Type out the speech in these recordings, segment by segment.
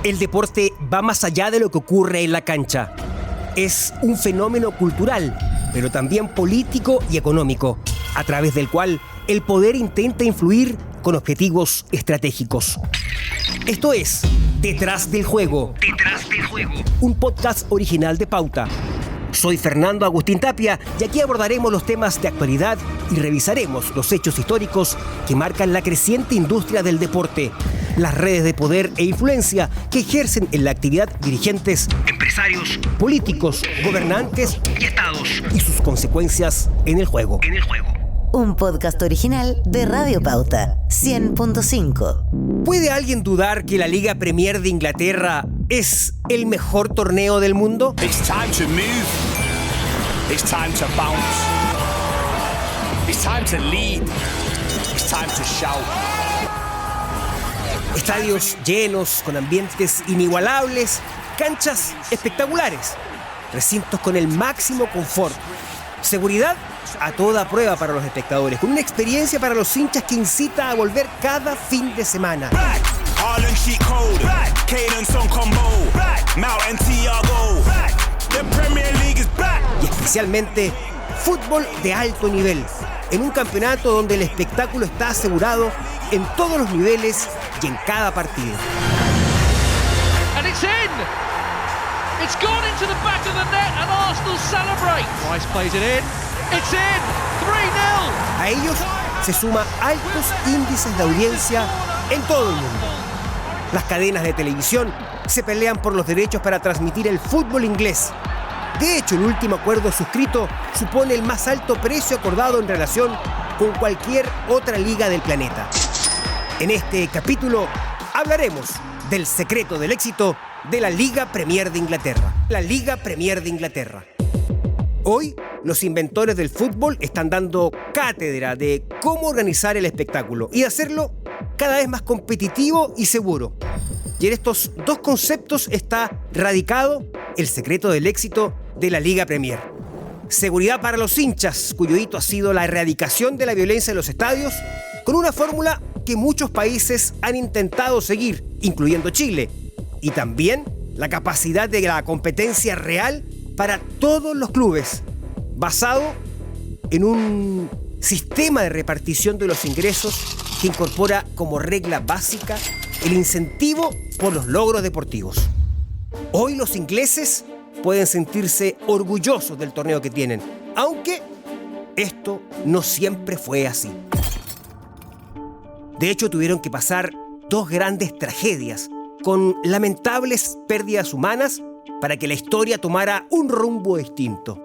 El deporte va más allá de lo que ocurre en la cancha. Es un fenómeno cultural, pero también político y económico, a través del cual el poder intenta influir con objetivos estratégicos. Esto es Detrás del Juego. Detrás del Juego. Un podcast original de Pauta. Soy Fernando Agustín Tapia y aquí abordaremos los temas de actualidad y revisaremos los hechos históricos que marcan la creciente industria del deporte, las redes de poder e influencia que ejercen en la actividad dirigentes, empresarios, políticos, gobernantes y estados y sus consecuencias en el juego. Un podcast original de Radio Pauta 100.5. ¿Puede alguien dudar que la Liga Premier de Inglaterra es el mejor torneo del mundo? It's time to move. It's time to bounce. It's time to lead. It's time to shout. Estadios llenos, con ambientes inigualables, canchas espectaculares, recintos con el máximo confort, seguridad a toda prueba para los espectadores, con una experiencia para los hinchas que incita a volver cada fin de semana. Y especialmente fútbol de alto nivel, en un campeonato donde el espectáculo está asegurado en todos los niveles y en cada partido. And it's in! It's gone into the back of the net and Arsenal celebrate. Rice plays it in. It's in! 3-0! A ellos se suma altos índices de audiencia en todo el mundo. Las cadenas de televisión se pelean por los derechos para transmitir el fútbol inglés. De hecho, el último acuerdo suscrito supone el más alto precio acordado en relación con cualquier otra liga del planeta. En este capítulo hablaremos del secreto del éxito de la Liga Premier de Inglaterra. La Liga Premier de Inglaterra. Hoy, los inventores del fútbol están dando cátedra de cómo organizar el espectáculo y hacerlo cada vez más competitivo y seguro. Y en estos dos conceptos está radicado el secreto del éxito de la Liga Premier. Seguridad para los hinchas, cuyo hito ha sido la erradicación de la violencia en los estadios, con una fórmula que muchos países han intentado seguir, incluyendo Chile. Y también la capacidad de la competencia real para todos los clubes, basado en un sistema de repartición de los ingresos que incorpora como regla básica el incentivo por los logros deportivos. Hoy los ingleses pueden sentirse orgullosos del torneo que tienen, aunque esto no siempre fue así. De hecho, tuvieron que pasar dos grandes tragedias con lamentables pérdidas humanas para que la historia tomara un rumbo distinto.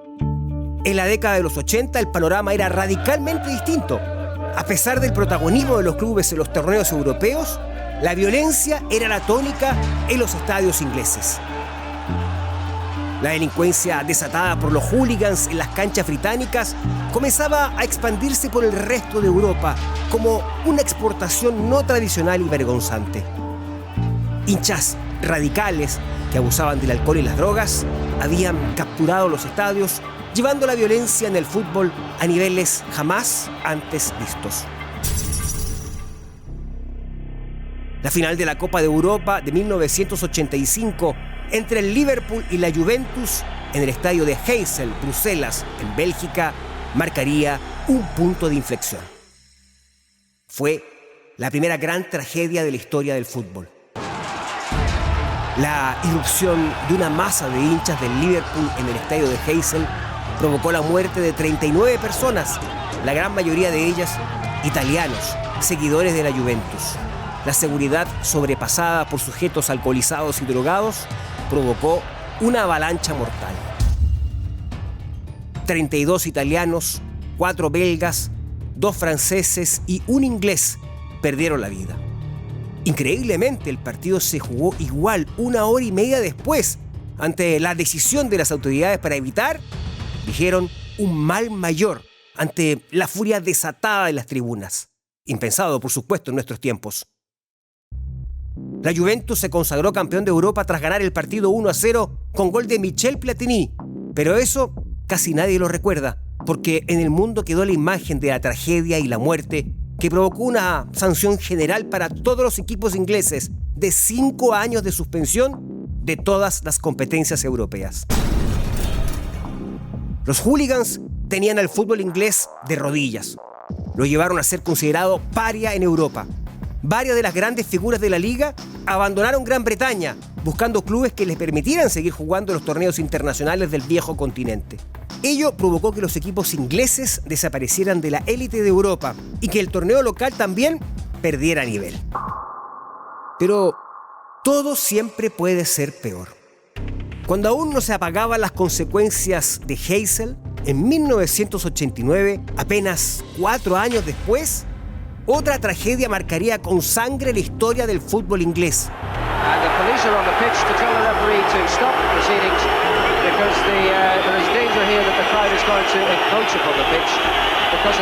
En la década de los 80 el panorama era radicalmente distinto. A pesar del protagonismo de los clubes en los torneos europeos, la violencia era la tónica en los estadios ingleses. La delincuencia desatada por los hooligans en las canchas británicas comenzaba a expandirse por el resto de Europa como una exportación no tradicional y vergonzante. Hinchas radicales que abusaban del alcohol y las drogas habían capturado los estadios, llevando la violencia en el fútbol a niveles jamás antes vistos. La final de la Copa de Europa de 1985 entre el Liverpool y la Juventus en el estadio de Heysel, Bruselas, en Bélgica, marcaría un punto de inflexión. Fue la primera gran tragedia de la historia del fútbol. La irrupción de una masa de hinchas del Liverpool en el estadio de Heysel provocó la muerte de 39 personas, la gran mayoría de ellas italianos, seguidores de la Juventus. La seguridad sobrepasada por sujetos alcoholizados y drogados provocó una avalancha mortal. 32 italianos, 4 belgas, 2 franceses y un inglés perdieron la vida. Increíblemente, el partido se jugó igual 1 hora y media después, ante la decisión de las autoridades para evitar, dijeron, un mal mayor ante la furia desatada de las tribunas. Impensado, por supuesto, en nuestros tiempos. La Juventus se consagró campeón de Europa tras ganar el partido 1-0 con gol de Michel Platini. Pero eso casi nadie lo recuerda, porque en el mundo quedó la imagen de la tragedia y la muerte que provocó una sanción general para todos los equipos ingleses de 5 años de suspensión de todas las competencias europeas. Los hooligans tenían al fútbol inglés de rodillas. Lo llevaron a ser considerado paria en Europa. Varias de las grandes figuras de la liga abandonaron Gran Bretaña, buscando clubes que les permitieran seguir jugando los torneos internacionales del viejo continente. Ello provocó que los equipos ingleses desaparecieran de la élite de Europa y que el torneo local también perdiera nivel. Pero todo siempre puede ser peor. Cuando aún no se apagaban las consecuencias de Heysel, en 1989, apenas 4 años después, otra tragedia marcaría con sangre la historia del fútbol inglés.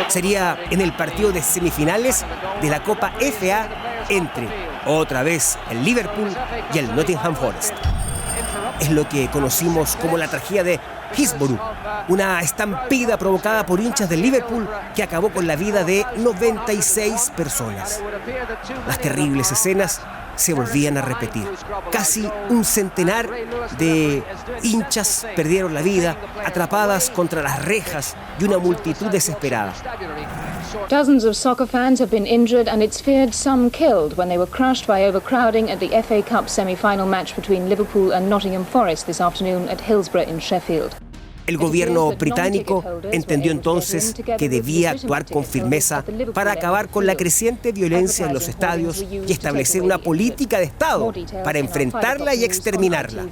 Sería en el partido de semifinales de la Copa FA entre, otra vez, el Liverpool y el Nottingham Forest. Es lo que conocimos como la tragedia de Hillsborough, una estampida provocada por hinchas del Liverpool que acabó con la vida de 96 personas. Las terribles escenas se volvían a repetir. Casi un centenar de hinchas perdieron la vida, atrapadas contra las rejas de una multitud desesperada. Dozens of soccer fans have been injured and it's feared some killed when they were crushed by overcrowding at the FA Cup semi-final match between Liverpool and Nottingham Forest this afternoon at Hillsborough in Sheffield. El gobierno británico entendió entonces que debía actuar con firmeza para acabar con la creciente violencia en los estadios y establecer una política de Estado para enfrentarla y exterminarla.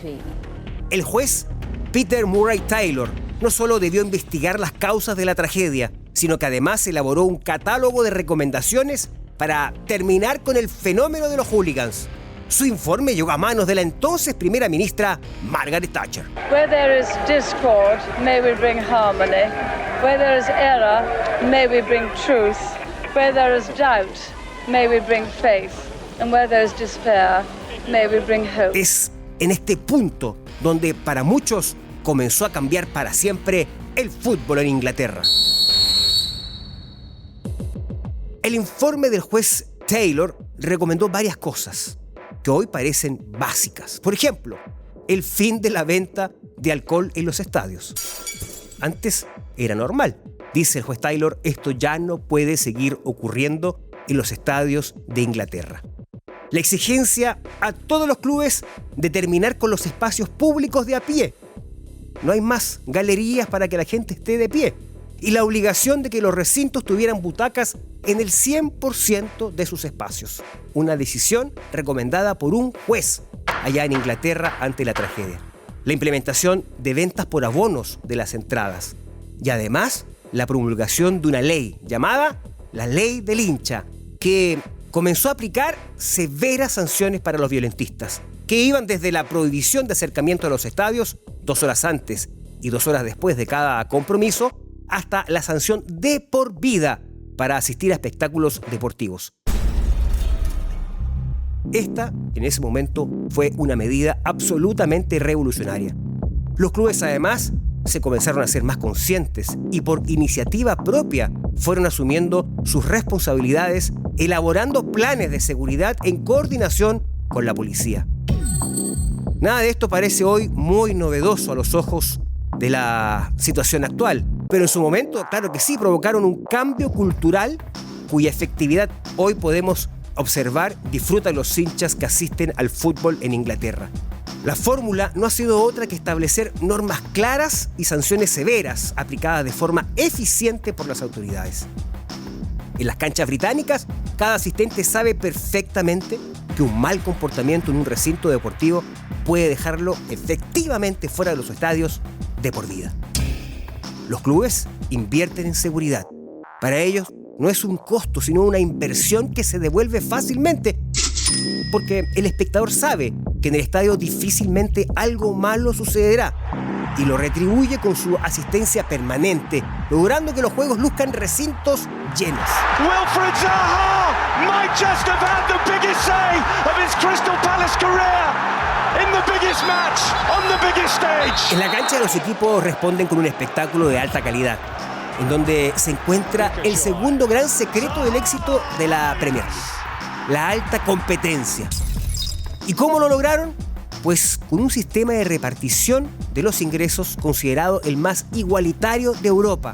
El juez Peter Murray Taylor no solo debió investigar las causas de la tragedia, sino que además elaboró un catálogo de recomendaciones para terminar con el fenómeno de los hooligans. Su informe llegó a manos de la entonces primera ministra Margaret Thatcher. Where there is discord, may we bring harmony. Where there is error, may we bring truth. Where there is doubt, may we bring faith. And where there is despair, may we bring hope. Es en este punto donde para muchos comenzó a cambiar para siempre el fútbol en Inglaterra. El informe del juez Taylor recomendó varias cosas que hoy parecen básicas. Por ejemplo, el fin de la venta de alcohol en los estadios. Antes era normal. Dice el juez Taylor, esto ya no puede seguir ocurriendo en los estadios de Inglaterra. La exigencia a todos los clubes de terminar con los espacios públicos de a pie. No hay más galerías para que la gente esté de pie. Y la obligación de que los recintos tuvieran butacas en el 100% de sus espacios. Una decisión recomendada por un juez allá en Inglaterra ante la tragedia. La implementación de ventas por abonos de las entradas. Y además, la promulgación de una ley llamada la Ley del Hincha, que comenzó a aplicar severas sanciones para los violentistas, que iban desde la prohibición de acercamiento a los estadios 2 horas antes y 2 horas después de cada compromiso, hasta la sanción de por vida para asistir a espectáculos deportivos. Esta, en ese momento, fue una medida absolutamente revolucionaria. Los clubes, además, se comenzaron a ser más conscientes y por iniciativa propia fueron asumiendo sus responsabilidades, elaborando planes de seguridad en coordinación con la policía. Nada de esto parece hoy muy novedoso a los ojos de la situación actual, pero en su momento, claro que sí, provocaron un cambio cultural cuya efectividad hoy podemos observar, disfrutan los hinchas que asisten al fútbol en Inglaterra. La fórmula no ha sido otra que establecer normas claras y sanciones severas aplicadas de forma eficiente por las autoridades. En las canchas británicas, cada asistente sabe perfectamente que un mal comportamiento en un recinto deportivo puede dejarlo efectivamente fuera de los estadios de por vida. Los clubes invierten en seguridad. Para ellos no es un costo, sino una inversión que se devuelve fácilmente, porque el espectador sabe que en el estadio difícilmente algo malo sucederá y lo retribuye con su asistencia permanente, logrando que los juegos luzcan recintos llenos. Wilfried Zaha might just have had the biggest save of his Crystal Palace career in the biggest match on the biggest stage. En la cancha los equipos responden con un espectáculo de alta calidad, en donde se encuentra el segundo gran secreto del éxito de la Premier League: la alta competencia. ¿Y cómo lo lograron? Pues con un sistema de repartición de los ingresos considerado el más igualitario de Europa,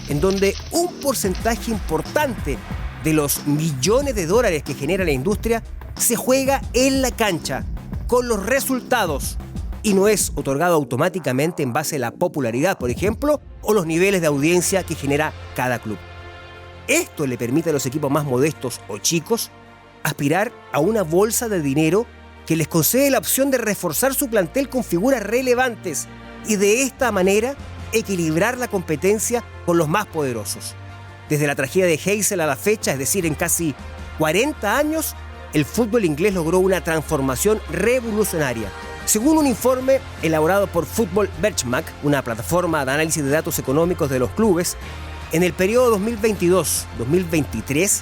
en donde un porcentaje importante de los millones de dólares que genera la industria se juega en la cancha, con los resultados, y no es otorgado automáticamente en base a la popularidad, por ejemplo, o los niveles de audiencia que genera cada club. Esto le permite a los equipos más modestos o chicos aspirar a una bolsa de dinero que les concede la opción de reforzar su plantel con figuras relevantes y de esta manera equilibrar la competencia con los más poderosos. Desde la tragedia de Heysel a la fecha, es decir, en casi 40 años, el fútbol inglés logró una transformación revolucionaria. Según un informe elaborado por Football Benchmark, una plataforma de análisis de datos económicos de los clubes, en el periodo 2022-2023,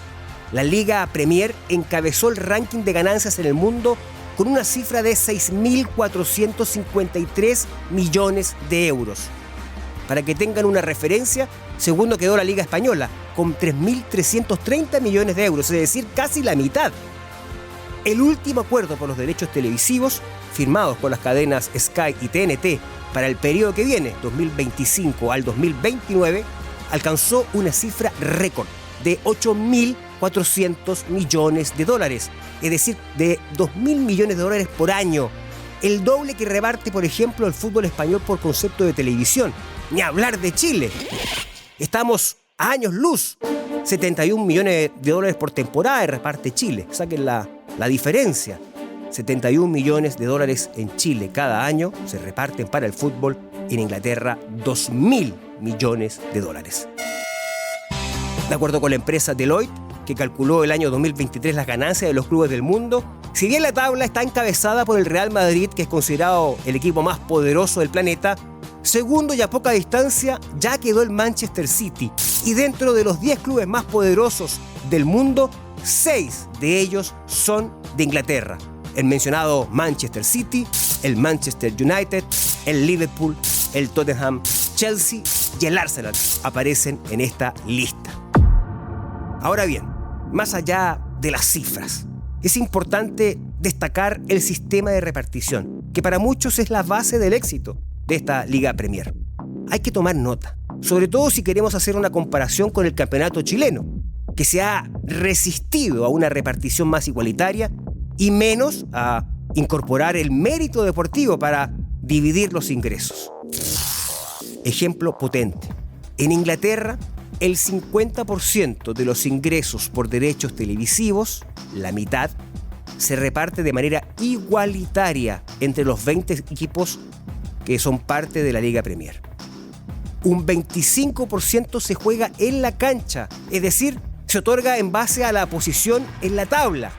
la Liga Premier encabezó el ranking de ganancias en el mundo con una cifra de 6.453 millones de euros. Para que tengan una referencia, segundo quedó la Liga Española, con 3.330 millones de euros, es decir, casi la mitad. El último acuerdo por los derechos televisivos, firmados por las cadenas Sky y TNT para el periodo que viene, 2025 al 2029, alcanzó una cifra récord de 8.400 millones de dólares, es decir, de 2.000 millones de dólares por año, el doble que reparte, por ejemplo, el fútbol español por concepto de televisión. Ni hablar de Chile. Estamos a años luz. 71 millones de dólares por temporada reparte Chile. Saquen la diferencia. 71 millones de dólares en Chile cada año se reparten para el fútbol. En Inglaterra, 2.000 millones de dólares. De acuerdo con la empresa Deloitte, que calculó el año 2023 las ganancias de los clubes del mundo, si bien la tabla está encabezada por el Real Madrid, que es considerado el equipo más poderoso del planeta, segundo y a poca distancia ya quedó el Manchester City. Y dentro de los 10 clubes más poderosos del mundo, 6 de ellos son de Inglaterra. El mencionado Manchester City, el Manchester United, el Liverpool, el Tottenham, Chelsea y el Arsenal aparecen en esta lista. Ahora bien, más allá de las cifras, es importante destacar el sistema de repartición, que para muchos es la base del éxito de esta Liga Premier. Hay que tomar nota, sobre todo si queremos hacer una comparación con el campeonato chileno, que se ha resistido a una repartición más igualitaria y menos a incorporar el mérito deportivo para dividir los ingresos. Ejemplo potente. En Inglaterra, el 50% de los ingresos por derechos televisivos, la mitad, se reparte de manera igualitaria entre los 20 equipos que son parte de la Liga Premier. Un 25% se juega en la cancha, es decir, se otorga en base a la posición en la tabla.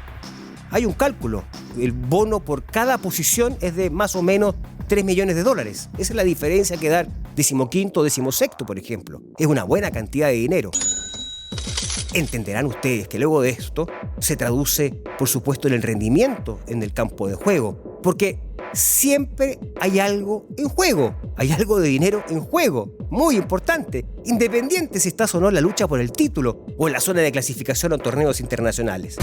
Hay un cálculo, el bono por cada posición es de más o menos 3 millones de dólares. Esa es la diferencia que dar 15º o 16º, por ejemplo. Es una buena cantidad de dinero. Entenderán ustedes que luego de esto se traduce, por supuesto, en el rendimiento en el campo de juego, porque siempre hay algo en juego, hay algo de dinero en juego, muy importante, independiente si estás o no en la lucha por el título o en la zona de clasificación a torneos internacionales.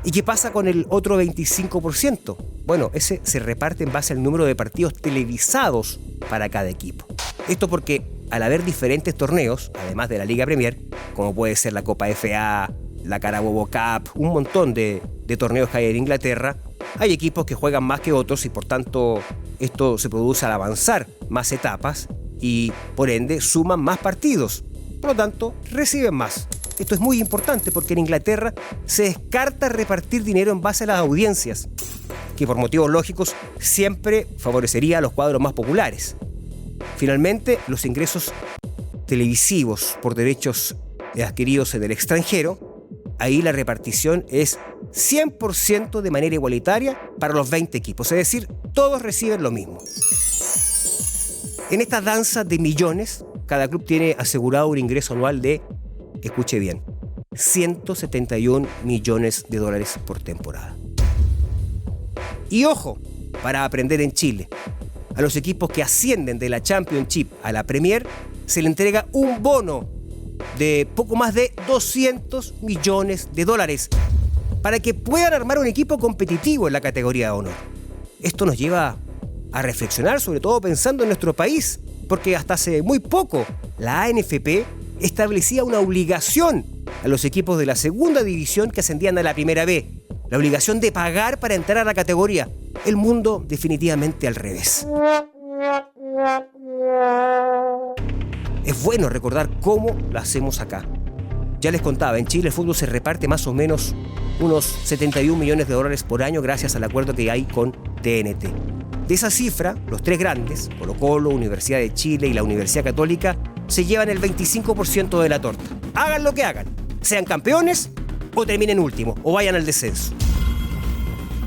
¿Y qué pasa con el otro 25%? Bueno, ese se reparte en base al número de partidos televisados para cada equipo. Esto porque al haber diferentes torneos, además de la Liga Premier, como puede ser la Copa FA, la Carabao Cup, un montón de torneos que hay en Inglaterra, hay equipos que juegan más que otros y por tanto esto se produce al avanzar más etapas y por ende suman más partidos. Por lo tanto, reciben más. Esto es muy importante porque en Inglaterra se descarta repartir dinero en base a las audiencias, que por motivos lógicos siempre favorecería a los cuadros más populares. Finalmente, los ingresos televisivos por derechos adquiridos en el extranjero, ahí la repartición es 100% de manera igualitaria para los 20 equipos, es decir, todos reciben lo mismo. En esta danza de millones, cada club tiene asegurado un ingreso anual de, escuche bien, 171 millones de dólares por temporada. Y ojo, para aprender en Chile, a los equipos que ascienden de la Championship a la Premier se le entrega un bono de poco más de 200 millones de dólares para que puedan armar un equipo competitivo en la categoría de honor. Esto nos lleva a reflexionar, sobre todo pensando en nuestro país, porque hasta hace muy poco la ANFP establecía una obligación a los equipos de la segunda división que ascendían a la primera B, la obligación de pagar para entrar a la categoría. El mundo definitivamente al revés. Es bueno recordar cómo lo hacemos acá. Ya les contaba, en Chile el fútbol se reparte más o menos unos 71 millones de dólares por año gracias al acuerdo que hay con TNT. De esa cifra, los tres grandes, Colo-Colo, Universidad de Chile y la Universidad Católica, se llevan el 25% de la torta. Hagan lo que hagan, sean campeones o terminen últimos o vayan al descenso.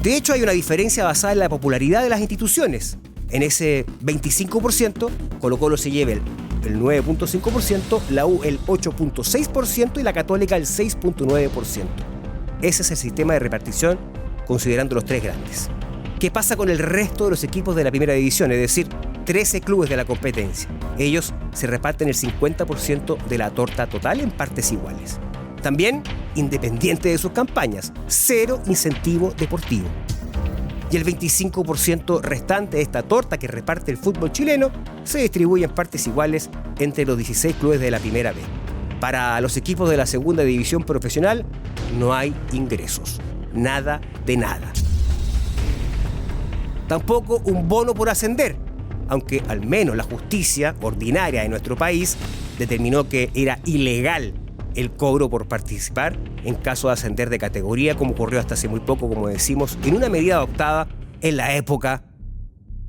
De hecho, hay una diferencia basada en la popularidad de las instituciones. En ese 25%, Colo-Colo se lleva el 9.5%, la U el 8.6% y la Católica el 6.9%. Ese es el sistema de repartición considerando los tres grandes. ¿Qué pasa con el resto de los equipos de la primera división? Es decir, 13 clubes de la competencia. Ellos se reparten el 50% de la torta total en partes iguales. También, independiente de sus campañas, cero incentivo deportivo. Y el 25% restante de esta torta que reparte el fútbol chileno se distribuye en partes iguales entre los 16 clubes de la primera B. Para los equipos de la segunda división profesional no hay ingresos, nada de nada. Tampoco un bono por ascender, aunque al menos la justicia ordinaria de nuestro país determinó que era ilegal el cobro por participar en caso de ascender de categoría, como ocurrió hasta hace muy poco, como decimos, en una medida adoptada en la época,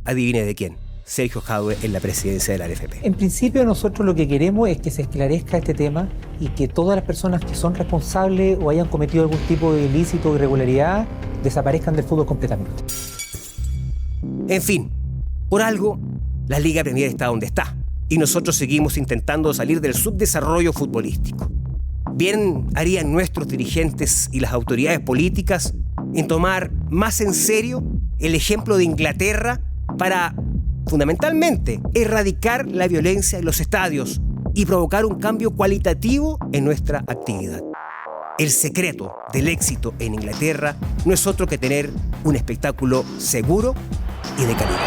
adivine de quién, Sergio Jadue en la presidencia de la ANFP. En principio nosotros lo que queremos es que se esclarezca este tema y que todas las personas que son responsables o hayan cometido algún tipo de ilícito o irregularidad desaparezcan del fútbol completamente. En fin, por algo, la Liga Premier está donde está y nosotros seguimos intentando salir del subdesarrollo futbolístico. Bien harían nuestros dirigentes y las autoridades políticas en tomar más en serio el ejemplo de Inglaterra para, fundamentalmente, erradicar la violencia en los estadios y provocar un cambio cualitativo en nuestra actividad. El secreto del éxito en Inglaterra no es otro que tener un espectáculo seguro y de calidad.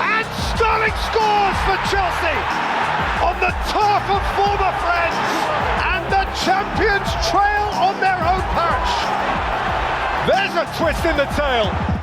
And Sterling scores for Chelsea on the turf of former friends, and the champions trail on their own patch. There's a twist in the tail.